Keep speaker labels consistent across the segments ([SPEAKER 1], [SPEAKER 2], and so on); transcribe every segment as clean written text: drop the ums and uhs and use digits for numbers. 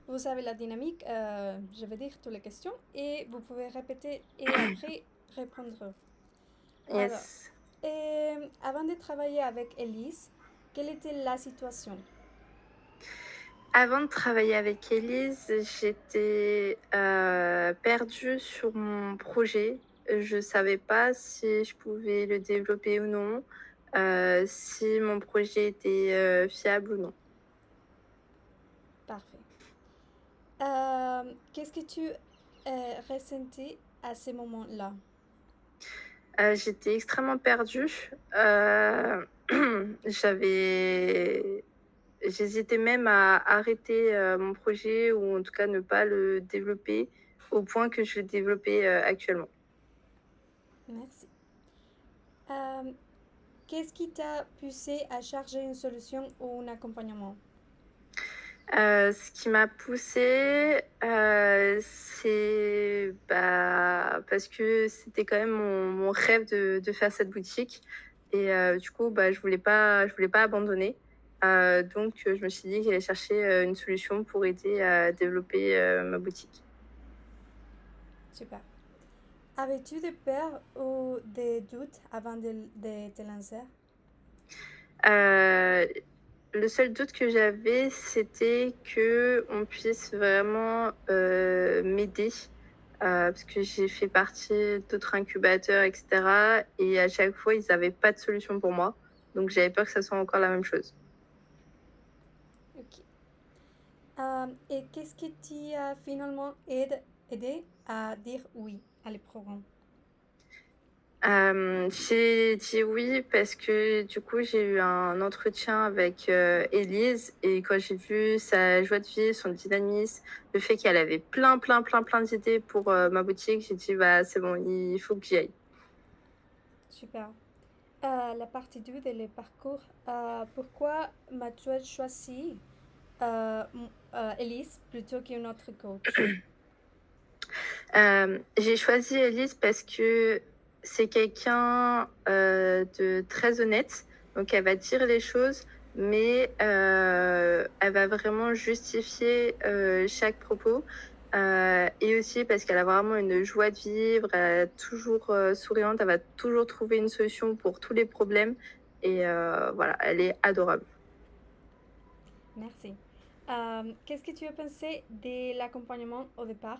[SPEAKER 1] Vous avez la dynamique, je vais dire toutes les questions et vous pouvez répéter et après répondre. Alors,
[SPEAKER 2] Yes.
[SPEAKER 1] avant de travailler avec Elise, quelle était la situation?
[SPEAKER 2] Avant de travailler avec Élise, j'étais perdue sur mon projet. Je savais pas si je pouvais le développer ou non, si mon projet était fiable ou non.
[SPEAKER 1] Parfait. Qu'est-ce que tu ressentais à ce moment-là?
[SPEAKER 2] J'étais extrêmement perdue. J'avais J'hésitais même à arrêter mon projet ou en tout cas ne pas le développer au point que je le développais actuellement.
[SPEAKER 1] Merci. Euh, Qu'est-ce qui t'a poussé à charger une solution ou un accompagnement?
[SPEAKER 2] Ce qui m'a poussée, c'est, parce que c'était quand même mon rêve de faire cette boutique et du coup, je voulais pas abandonner. Donc je me suis dit que j'allais chercher, une solution pour aider à développer, ma boutique.
[SPEAKER 1] Super. Avais-tu des peurs ou des doutes avant de te lancer?
[SPEAKER 2] Heu, le seul doute que j'avais, c'était qu'on puisse vraiment, m'aider, parce que j'ai fait partie d'autres incubateurs et cetera et à chaque fois, ils avaient pas de solution pour moi. Donc j'avais peur que ça soit encore la même chose.
[SPEAKER 1] Ok. Et qu'est-ce qui t'a finalement aidé à dire oui à les programmes?
[SPEAKER 2] J'ai dit oui parce que du coup, j'ai eu un entretien avec, Élise et quand j'ai vu sa joie de vivre, son dynamisme, le fait qu'elle avait plein, plein, plein, plein d'idées pour, ma boutique, j'ai dit: «Bah, c'est bon, il faut que j'y aille».
[SPEAKER 1] Super. La partie 2 de le parcours. Pourquoi m'as-tu choisi Elise plutôt qu'une autre coach?
[SPEAKER 2] J'ai choisi Elise parce que c'est quelqu'un, de très honnête, donc elle va dire les choses, mais elle va vraiment justifier, chaque propos, et aussi parce qu'elle a vraiment une joie de vivre, elle est toujours, souriante, elle va toujours trouver une solution pour tous les problèmes et voilà, elle est adorable.
[SPEAKER 1] Merci. Qu'est-ce que tu as pensé de l'accompagnement au départ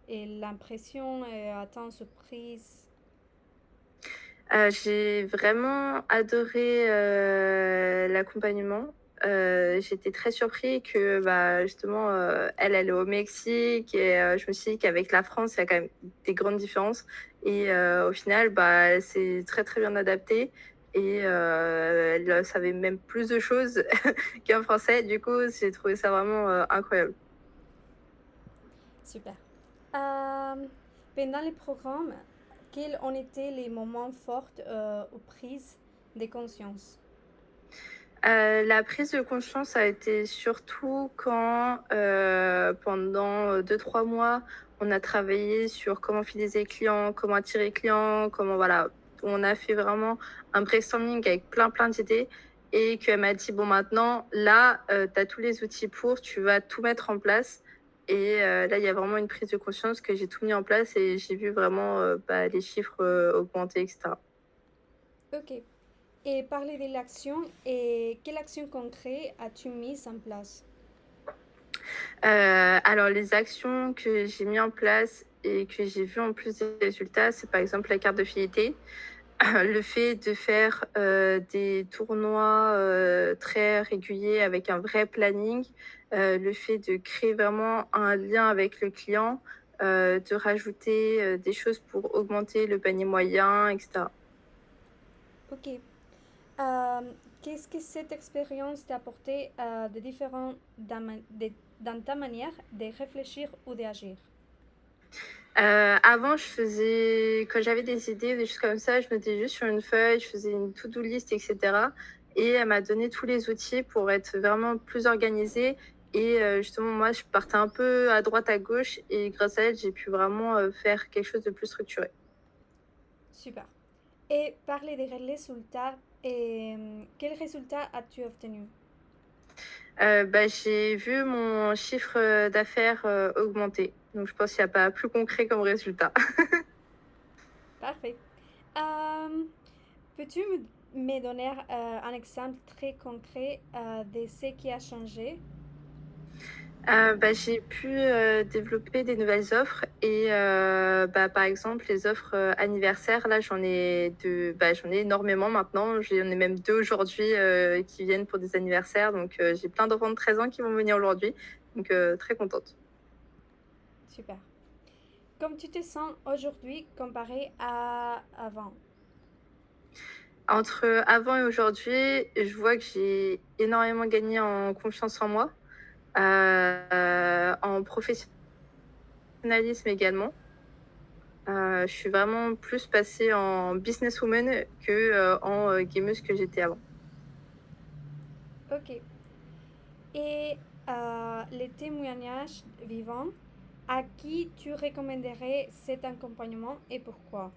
[SPEAKER 1] et l'impression et attends surprise?
[SPEAKER 2] J'ai vraiment adoré, l'accompagnement. J'étais très surpris que, justement, elle est au Mexique et je me suis dit qu'avec la France, il y a quand même des grandes différences et au final, elle s'est très, très bien adaptée et elle savait même plus de choses qu'un Français. Du coup, j'ai trouvé ça vraiment, incroyable.
[SPEAKER 1] Super. Euh, Pendant les programmes, quels ont été les moments forts ou prises de conscience?
[SPEAKER 2] La prise de conscience a été surtout quand, pendant 2-3 mois, on a travaillé sur comment fidéliser les clients, comment attirer les clients, comment voilà. On a fait vraiment un brainstorming avec plein, plein d'idées et qu'elle m'a dit: «Bon maintenant, là, tu as tous les outils pour, tu vas tout mettre en place» et là, il y a vraiment une prise de conscience que j'ai tout mis en place et j'ai vu vraiment, les chiffres, augmenter et cetera.
[SPEAKER 1] Ok. Et parler de l'action et quelle action concrète as-tu mise en place?
[SPEAKER 2] Alors les actions que j'ai mis en place et que j'ai vu en plus des résultats, c'est par exemple la carte de fidélité. Le fait de faire, des tournois, très réguliers avec un vrai planning, le fait de créer vraiment un lien avec le client, de rajouter, des choses pour augmenter le panier moyen et cetera.
[SPEAKER 1] Ok. Euh, Qu'est-ce que cette expérience t'a apporté de différent dans ta manière de réfléchir ou d'agir?
[SPEAKER 2] Avant, quand j'avais des idées, des choses comme ça, je mettais juste sur une feuille, je faisais une to-do list et cetera et elle m'a donné tous les outils pour être vraiment plus organisée et justement, moi, je partais un peu à droite, à gauche et grâce à elle, j'ai pu vraiment, faire quelque chose de plus structuré.
[SPEAKER 1] Super. Et parler des résultats, et quels résultats as-tu obtenus?
[SPEAKER 2] J'ai vu mon chiffre d'affaires augmenter. Donc, je pense qu'il n'y a pas plus concret comme résultat.
[SPEAKER 1] Parfait. Peux-tu me donner un exemple très concret de ce qui a changé?
[SPEAKER 2] J'ai pu développer des nouvelles offres et par exemple, les offres anniversaires, là, j'en ai énormément maintenant. J'en ai même 2 aujourd'hui qui viennent pour des anniversaires. Donc, j'ai plein d'enfants de 13 ans qui vont venir aujourd'hui. Donc, très contente.
[SPEAKER 1] Super. Comme tu te sens aujourd'hui comparé à avant?
[SPEAKER 2] Entre avant et aujourd'hui, je vois que j'ai énormément gagné en confiance en moi, en professionnalisme également. Je suis vraiment plus passée en businesswoman que en gameuse que j'étais avant.
[SPEAKER 1] Ok. Et les témoignages vivants, à qui tu recommanderais cet accompagnement et pourquoi?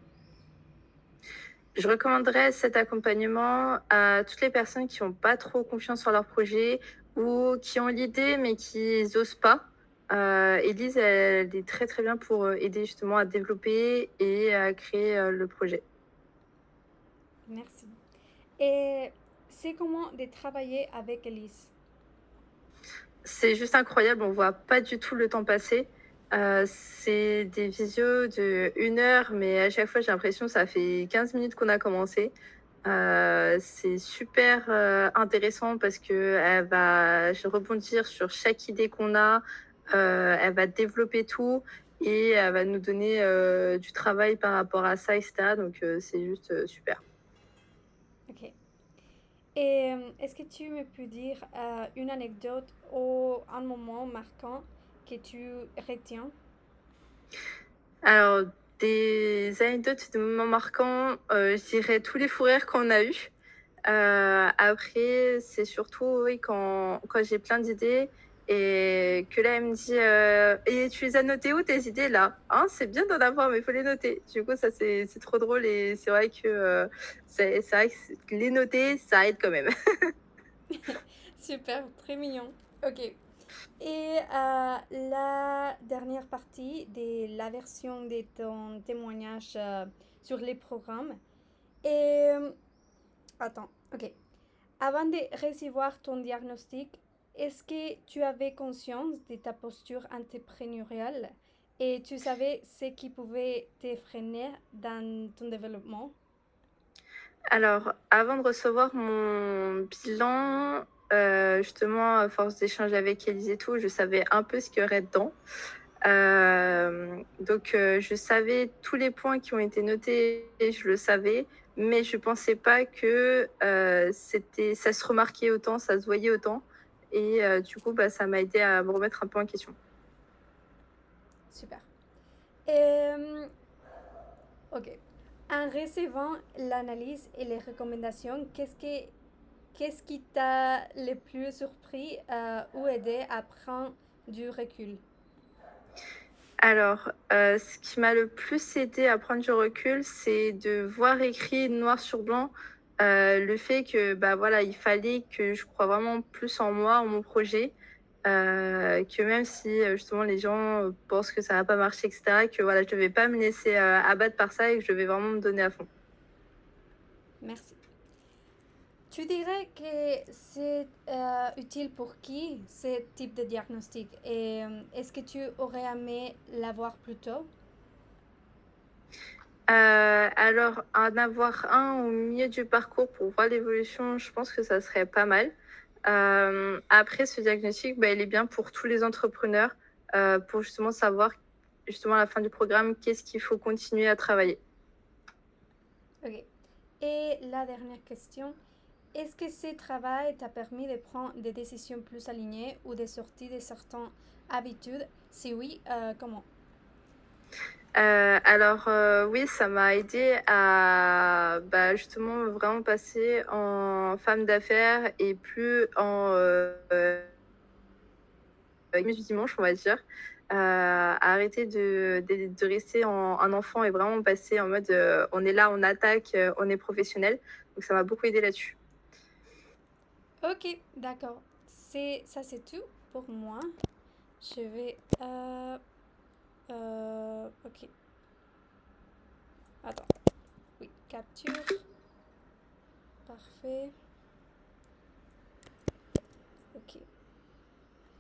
[SPEAKER 2] Je recommanderais cet accompagnement à toutes les personnes qui ont pas trop confiance en leur projet ou qui ont l'idée mais qui osent pas. Élise, elle est très, très bien pour aider justement à développer et à créer le projet.
[SPEAKER 1] Merci. Et c'est comment de travailler avec Elise?
[SPEAKER 2] C'est juste incroyable, on voit pas du tout le temps passer. C'est des visios de 1 heure, mais à chaque fois, j'ai l'impression que ça fait 15 minutes qu'on a commencé. C'est super intéressant parce qu'elle va rebondir sur chaque idée qu'on a, elle va développer tout et elle va nous donner du travail par rapport à ça, et cetera. Donc, c'est juste super.
[SPEAKER 1] Ok. Et est-ce que tu me peux dire une anecdote ou un moment marquant que tu retiens?
[SPEAKER 2] Alors, des anecdotes, des moments marquants, je dirais tous les fous rires qu'on a eus. Après, c'est surtout, oui, quand j'ai plein d'idées et que là, elle me dit et tu les as notées où tes idées là? Hein, c'est bien d'en avoir, mais il faut les noter. Du coup, ça, c'est trop drôle et c'est vrai que c'est vrai que les noter, ça aide quand même.
[SPEAKER 1] Super, très mignon. Ok. Et la dernière partie de la version de ton témoignage sur les programmes. Et attends, ok. Avant de recevoir ton diagnostic, est-ce que tu avais conscience de ta posture entrepreneuriale et tu savais ce qui pouvait te freiner dans ton développement?
[SPEAKER 2] Alors, avant de recevoir mon bilan, justement, à force d'échanger avec Élise et tout, je savais un peu ce qu'il y aurait dedans. Donc, je savais tous les points qui ont été notés, je le savais, mais je pensais pas que ça se remarquait autant, ça se voyait autant. Et du coup, ça m'a aidé à me remettre un peu en question.
[SPEAKER 1] Super. Ok. En recevant l'analyse et les recommandations, qu'est-ce qui t'a le plus surpris ou aidé à prendre du recul?
[SPEAKER 2] Alors, ce qui m'a le plus aidé à prendre du recul, c'est de voir écrit noir sur blanc, le fait que, voilà, il fallait que je croie vraiment plus en moi, en mon projet, que même si, justement les gens, pensent que ça va pas marcher et cetera, que voilà, je devais pas me laisser, abattre par ça et que je devais vraiment me donner à fond.
[SPEAKER 1] Merci. Tu dirais que c'est utile pour qui ce type de diagnostic et est-ce que tu aurais aimé l'avoir plus tôt?
[SPEAKER 2] Alors en avoir un au milieu du parcours pour voir l'évolution, je pense que ça serait pas mal. Après ce diagnostic, il est bien pour tous les entrepreneurs, pour justement savoir, justement à la fin du programme, qu'est-ce qu'il faut continuer à travailler.
[SPEAKER 1] Ok. Et la dernière question, est-ce que ce travail t'a permis de prendre des décisions plus alignées ou de sortir de certaines habitudes? Si oui, comment?
[SPEAKER 2] Oui, ça m'a aidé à, justement vraiment passer en femme d'affaires et plus en, du dimanche, on va dire. Arrêter de rester un enfant et vraiment passer en mode on est là, on attaque, on est professionnel. Donc ça m'a beaucoup aidé là-dessus.
[SPEAKER 1] Ok, d'accord. ça c'est tout pour moi. Je vais... ok. Attends. Oui, capture. Parfait.